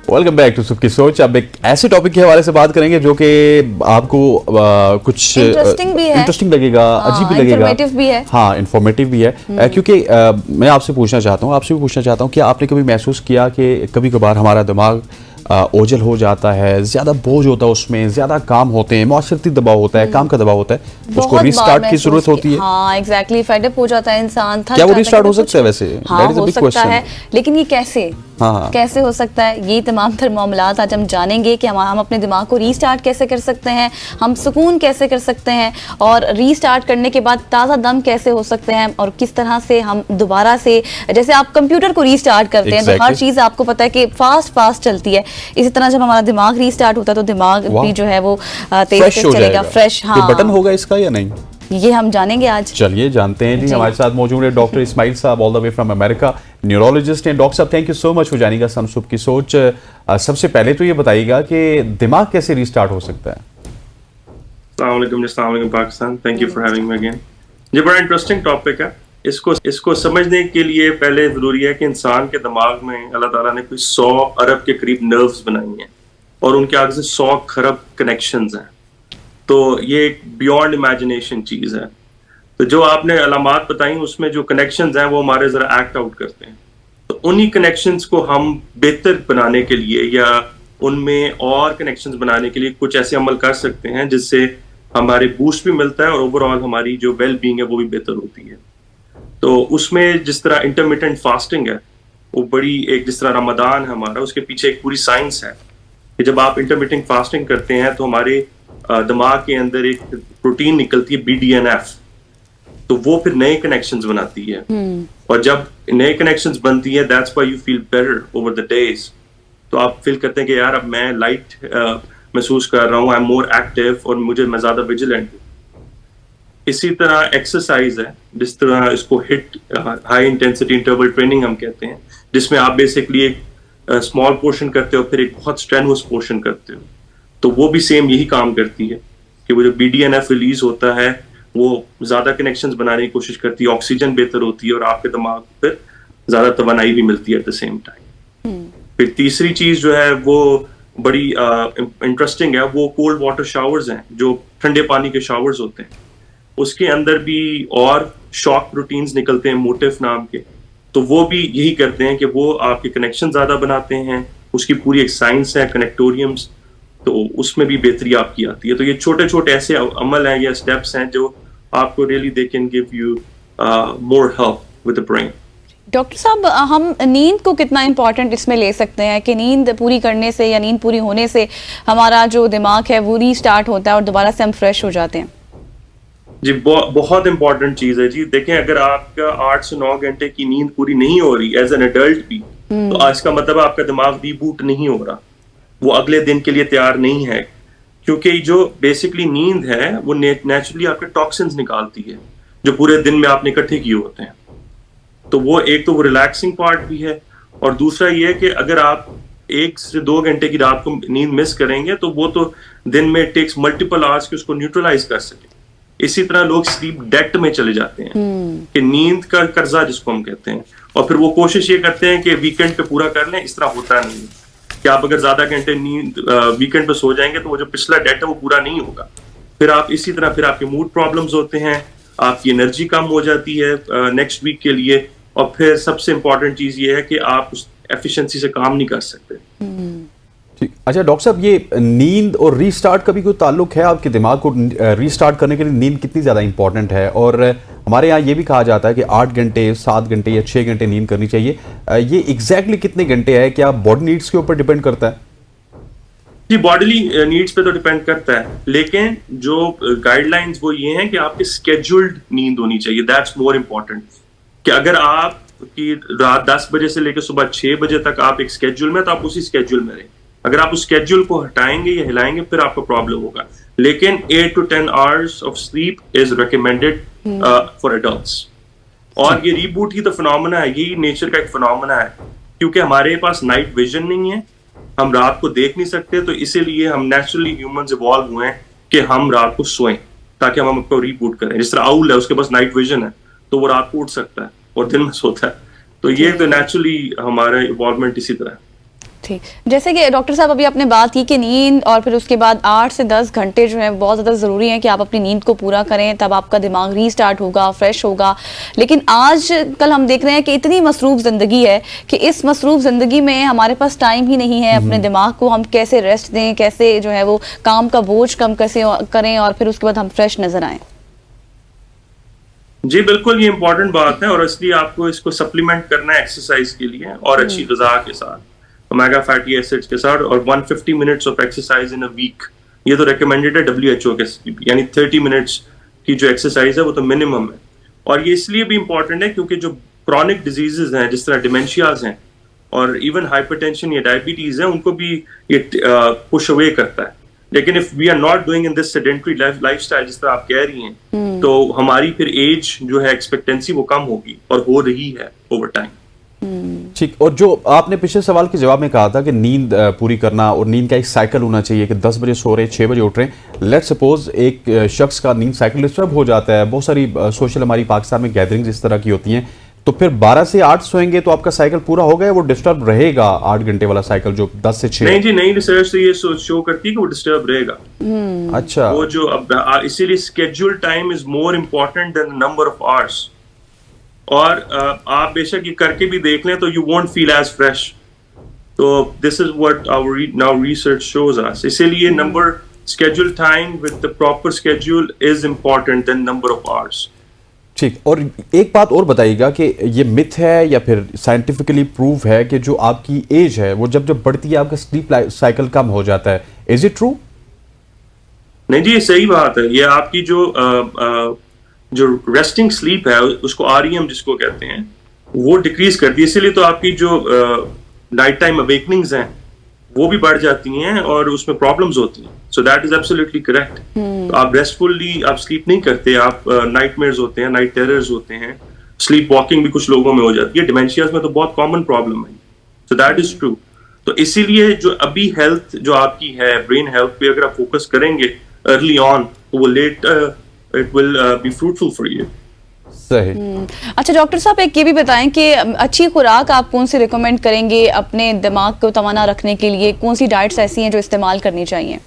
Welcome back to सबकी सोच। अब एक ऐसे टॉपिक के हवाले से बात करेंगे जो कि आपको कुछ इंटरेस्टिंग लगेगा, अजीब भी लगेगा, इंफॉर्मेटिव भी है। हाँ, इंफॉर्मेटिव भी है। क्योंकि मैं आपसे पूछना चाहता हूँ, आपसे भी पूछना चाहता हूँ कि आपने कभी महसूस किया कि कभी कभार हमारा दिमाग ओझल हो जाता है, ज़्यादा बोझ होता है, उसमें ज़्यादा काम होते हैं, माशरती दबाव होता है, काम का दबाव होता है, उसको रिस्टार्ट की जरूरत होती है। हाँ एग्जैक्टली, फेडअप हो जाता है इंसान, क्या वो रिस्टार्ट हो सकता है? वैसे हाँ हो सकता है, लेकिन ये कैसे हाँ। कैसे हो सकता है? ये तमाम तर मामलात आज हम जानेंगे कि हम अपने दिमाग को रीस्टार्ट कैसे कर सकते हैं, हम सुकून कैसे कर सकते हैं, और रीस्टार्ट करने के बाद ताज़ा दम कैसे हो सकते हैं, और किस तरह से हम दोबारा से, जैसे आप कंप्यूटर को रीस्टार्ट करते हैं तो हर चीज़ आपको पता है कि फास्ट चलती है, इसी तरह जब हमारा दिमाग रीस्टार्ट होता है तो दिमाग भी जो है वो तेज चलेगा, फ्रेश। हाँ, बटन होगा इसका या नहीं, ये हम जानेंगे आज। चलिए जानते हैं जी। हमारे साथ मौजूद है डॉक्टर इस्माइल साहब, all the way from America, neurologist हैं। डॉक्टर साहब, thank you so much for joining us सुबह की सोच। सबसे पहले तो ये बताइएगा कि दिमाग कैसे रीस्टार्ट हो सकता है? अस्सलाम वालेकुम Pakistan, thank you for having me again. ये बड़ा इंटरेस्टिंग टॉपिक है। इसको समझने के लिए पहले जरूरी है कि इंसान के दिमाग में अल्लाह ताला ने कोई 100 अरब के करीब नर्व्स बनाई हैं और उनके आगे से 100 खरब कनेक्शंस हैं। तो ये एक बियॉन्ड इमेजिनेशन चीज है। तो जो आपने अलामात बताई उसमें जो कनेक्शंस हैं वो हमारे जरा एक्ट आउट करते हैं। तो उन्हीं कनेक्शंस को हम बेहतर बनाने के लिए या उनमें और कनेक्शंस बनाने के लिए कुछ ऐसे अमल कर सकते हैं जिससे हमारे बूस्ट भी मिलता है और ओवरऑल हमारी जो वेल बीइंग है वो भी बेहतर होती है। तो उसमें जिस तरह इंटरमिटेंट फास्टिंग है वो बड़ी एक, जिस तरह रमदान है हमारा, उसके पीछे एक पूरी साइंस है कि जब आप इंटरमिटेंट फास्टिंग करते हैं तो हमारे दिमाग के अंदर एक प्रोटीन निकलती है BDNF, तो वो फिर नए कनेक्शंस बनाती है। और जब नए कनेक्शंस बनती है that's why you feel better over the days. तो आप फील करते हैं कि यार अब मैं लाइट महसूस कर रहा हूँ, आई एम मोर एक्टिव और मैं ज्यादा विजिलेंट हूँ। इसी तरह एक्सरसाइज है, जिस तरह इसको hit high intensity interval training हम कहते हैं, जिसमें आप बेसिकली एक स्मॉल पोर्शन करते हो फिर एक बहुत स्ट्रेनुअस पोर्शन करते हो। तो वो भी सेम यही काम करती है कि वो जो BDNF रिलीज होता है वो ज्यादा कनेक्शंस बनाने की कोशिश करती है, ऑक्सीजन बेहतर होती है और आपके दिमाग को फिर ज्यादा तवानाई भी मिलती है एट द सेम टाइम। फिर तीसरी चीज जो है वो बड़ी इंटरेस्टिंग है, वो कोल्ड वाटर शावर्स हैं, जो ठंडे पानी के शावर्स होते हैं। उसके अंदर भी और शॉक प्रोटीन्स निकलते हैं मोटिफ नाम के, तो वो भी यही करते हैं कि वो आपके कनेक्शन ज्यादा बनाते हैं। उसकी पूरी एक साइंस है, कनेक्टोरियम्स, तो उसमें भी बेहतरी आपकी आती है। तो ये छोटे छोटे ऐसे अमल हैं या स्टेप्स हैं जो आपको really they can give you more help with the brain. Doctor साहब, हम नींद को कितना इम्पोर्टेंट इसमें ले सकते हैं कि नींद पूरी करने से या नींद पूरी होने से हमारा जो दिमाग है वो रीस्टार्ट होता है और दोबारा से हम फ्रेश हो जाते हैं? जी बहुत इंपॉर्टेंट चीज है जी। देखें, अगर आपका 8 से 9 घंटे की नींद पूरी नहीं हो रही एज एन एडल्ट भी, तो इसका मतलब आपका दिमाग रीबूट नहीं हो रहा, वो अगले दिन के लिए तैयार नहीं है। क्योंकि जो बेसिकली नींद है वो नेचुरली आपके टॉक्सिन्स निकालती है जो पूरे दिन में आपने इकट्ठे किए होते हैं। तो वो एक तो वो रिलैक्सिंग पार्ट भी है, और दूसरा ये है कि अगर आप 1 से 2 घंटे की रात को नींद मिस करेंगे तो वो तो दिन में टेक्स मल्टीपल आवर्स के उसको न्यूट्रलाइज कर सके। इसी तरह लोग स्लीप डेट में चले जाते हैं कि नींद का कर्जा जिसको हम कहते हैं, और फिर वो कोशिश ये करते हैं कि वीकेंड पे पूरा कर लें। इस तरह होता नहीं कि आप अगर ज्यादा घंटे नींद वीकेंड पे सो जाएंगे तो वो जो पिछला डेट है वो पूरा नहीं होगा। फिर आप इसी तरह फिर आपके मूड प्रॉब्लम्स होते हैं, आपकी एनर्जी कम हो जाती है नेक्स्ट वीक के लिए, और फिर सबसे इंपॉर्टेंट चीज ये है कि आप उस एफिशिएंसी से काम नहीं कर सकते। अच्छा डॉक्टर साहब, ये नींद और रीस्टार्ट का भी कोई ताल्लुक है? आपके दिमाग को रीस्टार्ट करने के लिए नींद कितनी ज़्यादा इंपॉर्टेंट है? और हमारे यहाँ ये भी कहा जाता है कि 8 घंटे 7 घंटे या 6 घंटे नींद करनी चाहिए। ये एग्जैक्टली कितने घंटे है? क्या बॉडी नीड्स के ऊपर डिपेंड करता है? जी, बॉडीली नीड्स पे तो डिपेंड करता है, लेकिन जो गाइडलाइंस वो ये हैं कि आपकी स्केड्यूल्ड नींद होनी चाहिए। That's more important. कि अगर आप की रात 10 बजे से लेकर सुबह 6 बजे तक आप एक स्केड्यूल में, तो आप उसी स्केड्यूल में रहें। अगर आप उस स्केड्यूल को हटाएंगे या हिलाएंगे फिर आपको प्रॉब्लम होगा। लेकिन 8 to 10 hours of sleep is recommended for adults. और ये रीबूट ही तो फिनोमेना है, यही नेचर का एक फिनोमेना है, क्योंकि हमारे पास नाइट विजन नहीं है, हम रात को देख नहीं सकते, तो इसीलिए हम नेचुरली ह्यूमंस इवॉल्व हुए हैं कि हम रात को सोएं ताकि हम आपको रीबूट करें। जिस तरह आउल है, उसके पास नाइट विजन है तो वो रात को उठ सकता है और दिन में सोता है। तो ये तो नेचुरली हमारा इवॉल्वमेंट इसी तरह है। ठीक, जैसे कि डॉक्टर साहब अभी आपने बात की कि नींद और फिर उसके बाद 8 से 10 घंटे जो है बहुत ज़्यादा ज़रूरी है कि आप अपनी नींद को पूरा करें, तब आपका दिमाग रीस्टार्ट होगा, फ्रेश होगा। लेकिन आज कल हम देख रहे हैं कि इतनी मसरूफ़ ज़िंदगी है कि इस मसरूफ़ ज़िंदगी में हमारे पास टाइम ही नहीं है अपने दिमाग को हम कैसे रेस्ट दें, कैसे जो है वो काम का बोझ कम कैसे करें और फिर उसके बाद हम फ्रेश नज़र आएँ। जी बिल्कुल, ये इंपॉर्टेंट बात है और इसलिए आपको इसको सप्लीमेंट करना है एक्सरसाइज के लिए और अच्छी ग़िज़ा के साथ, ओमेगा फैटी एसिड्स के साथ, और 150 minutes of exercise in a week. ये तो रिकमेंडेड है WHO के, यानी 30 मिनट्स की जो एक्सरसाइज है वो तो मिनिमम है। और ये इसलिए भी इंपॉर्टेंट है क्योंकि जो क्रॉनिक डिजीजेज हैं जिस तरह डिमेंशियाज हैं और इवन हाइपरटेंशन या डायबिटीज है, उनको भी ये पुश अवे करता है। लेकिन if we are not doing in this sedentary lifestyle जिस तरह आप कह रही हैं, तो हमारी फिर एज जो है एक्सपेक्टेंसी वो कम होगी और हो रही है ओवर टाइम। ठीक, और जो आपने पिछले सवाल के जवाब में कहा था कि नींद पूरी करना और नींद का एक साइकिल होना चाहिए कि 10 बजे सो रहे 6 बजे उठ रहे हैं। लेट्स सपोज एक शख्स का नींद साइकिल डिस्टर्ब हो जाता है, बहुत सारी सोशल हमारी पाकिस्तान में गैदरिंग्स इस तरह की होती हैं, तो फिर 12 से 8 सोएंगे तो आपका साइकिल पूरा हो गया, वो डिस्टर्ब रहेगा 8 घंटे वाला साइकिल जो 10 से 6? नहीं जी, नई रिसर्च तो ये शो करती है कि वो डिस्टर्ब रहेगा। अच्छा, वो जो अब इसीलिए schedule time is more important than number of hours. और आप बेशक ये करके भी देख लें तो you won't feel as fresh. तो this is what our now research shows us. इसीलिए number schedule time with the proper schedule is important than number of hours. ठीक, और एक बात और बताइएगा कि ये मिथ है या फिर साइंटिफिकली प्रूव है कि जो आपकी एज है वो जब जब बढ़ती है आपका स्लीप साइकिल कम हो जाता है? Is it true? नहीं जी, ये सही बात है। ये आपकी जो रेस्टिंग स्लीप है उसको REM जिसको कहते हैं वो डिक्रीज करती है। इसीलिए तो आपकी जो नाइट टाइम अवेकनिंग्स हैं वो भी बढ़ जाती हैं और उसमें प्रॉब्लम्स होती हैं। So that is absolutely correct. तो आप रेस्टफुल्ली आप स्लीप नहीं करते, आप नाइटमेयर्स होते हैं, नाइट टेरर्स होते हैं, स्लीप वॉकिंग भी कुछ लोगों में हो जाती है। डिमेंशियाज में तो बहुत कॉमन प्रॉब्लम है। So that is true. तो इसीलिए जो अभी हेल्थ जो आपकी है, ब्रेन हेल्थ पे अगर आप फोकस करेंगे अर्ली ऑन तो वो let it will be fruitful for you. सही। अच्छा डॉक्टर साहब, एक ये भी बताएं कि अच्छी खुराक आप कौन सी रिकमेंड करेंगे अपने दिमाग को तवाना रखने के लिए? कौन सी डाइट्स ऐसी हैं जो इस्तेमाल करनी चाहिए?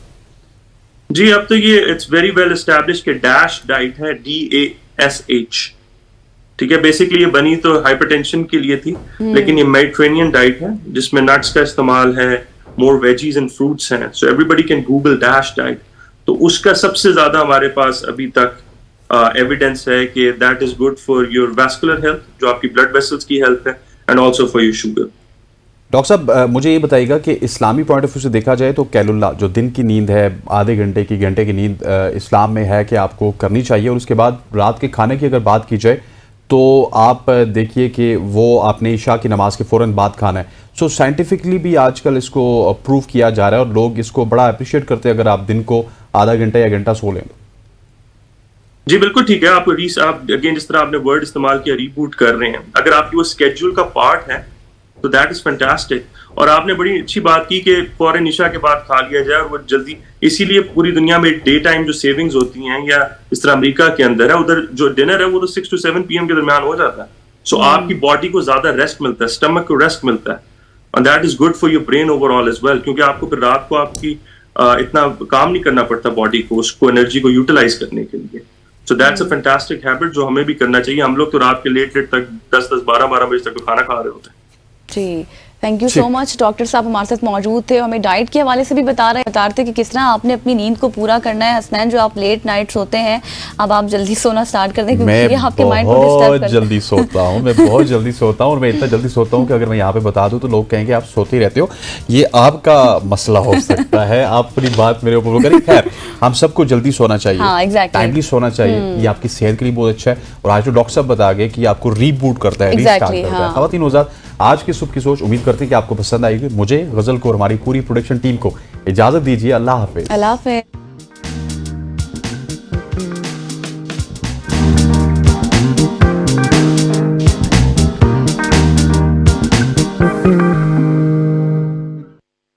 जी, अब तो ये इट्स वेरी वेल एस्टैब्लिश्ड कि डैश डाइट है, DASH। ठीक है, बेसिकली ये बनी तो हाइपरटेंशन के लिए थी, लेकिन ये मेडिटेरेनियन डाइट है जिसमें नट्स का इस्तेमाल है, मोर वेजीज एंड फ्रूट्स हैं। So everybody can Google dash diet. तो उसका सबसे ज्यादा हमारे पास अभी तक एविडेंस है कि that is good for your vascular health, जो आपकी ब्लड वेसल्स की हेल्थ है, and also for your sugar. Doctor साहब, मुझे ये बताइएगा कि इस्लामी पॉइंट ऑफ व्यू से देखा जाए तो कैलुल्ला जो दिन की नींद है, आधे घंटे की नींद इस्लाम में है कि आपको करनी चाहिए, और उसके बाद रात के खाने की अगर बात की जाए तो आप देखिए कि वो आपने ईशा की नमाज के फ़ौरन बाद खाना है। सो साइंटिफिकली भी आजकल इसको प्रूव किया जा रहा है और लोग इसको बड़ा अप्रिशिएट करते हैं अगर आप दिन को आधा घंटा या घंटा सो लें। जी बिल्कुल ठीक है। आप अगेन जिस तरह आपने वर्ड इस्तेमाल किया, रीबूट कर रहे हैं, अगर आपकी वो स्केड्यूल का पार्ट है तो दैट इज फैंटास्टिक। और आपने बड़ी अच्छी बात की कि फौरन ईशा के बाद खा लिया जाए और वो जल्दी, इसीलिए पूरी दुनिया में डे टाइम जो सेविंग्स होती हैं, या इस तरह अमेरिका के अंदर है, उधर जो डिनर है वो तो 6 to 7 PM के दरमियान हो जाता है। सो आपकी बॉडी को ज्यादा रेस्ट मिलता है, स्टमक को रेस्ट मिलता है, and that is good for your brain overall as well, क्योंकि आपको फिर रात को आपकी इतना काम नहीं करना पड़ता बॉडी को, उसको एनर्जी को यूटिलाइज करने के लिए। So that's a fantastic habit जो हमें भी करना चाहिए। हम लोग तो रात के लेट तक 10-10, 12-12 बजे तक तो खाना खा रहे होते हैं। जी, thank you so much. Doctor साहब हमारे साथ मौजूद थे, हमें डाइट के हवाले से भी बता रहे थे कि किस तरह आपने अपनी नींद को पूरा करना है। हसनैन, जो आप लेट नाइट सोते हैं, अब आप जल्दी सोना स्टार्ट कर दें, क्योंकि ये आपके माइंड को डिस्टर्ब करता है। जल्दी सोता हूँ मैं, बहुत जल्दी सोता हूँ, और मैं इतना जल्दी सोता हूँ कि अगर मैं यहाँ पे बता दूँ तो लोग कहेंगे आप सोते ही रहते हो। ये आपका मसला हो सकता है, आप अपनी बात मेरे ऊपर करें। खैर, हम सबको जल्दी सोना चाहिए, हाँ, exactly. टाइमली सोना चाहिए, ये आपकी सेहत के लिए बहुत अच्छा है। और आज जो डॉक्टर साहब बता गए कि आपको रीबूट करता है, रीस्टार्ट करता है। ख़वातीन हज़रात, आज की सुबह की सोच उम्मीद करते हैं कि आपको पसंद आएगी। मुझे, गजल को और हमारी पूरी प्रोडक्शन टीम को इजाजत दीजिए। अल्लाह हाफिज। अल्लाह हाफिज।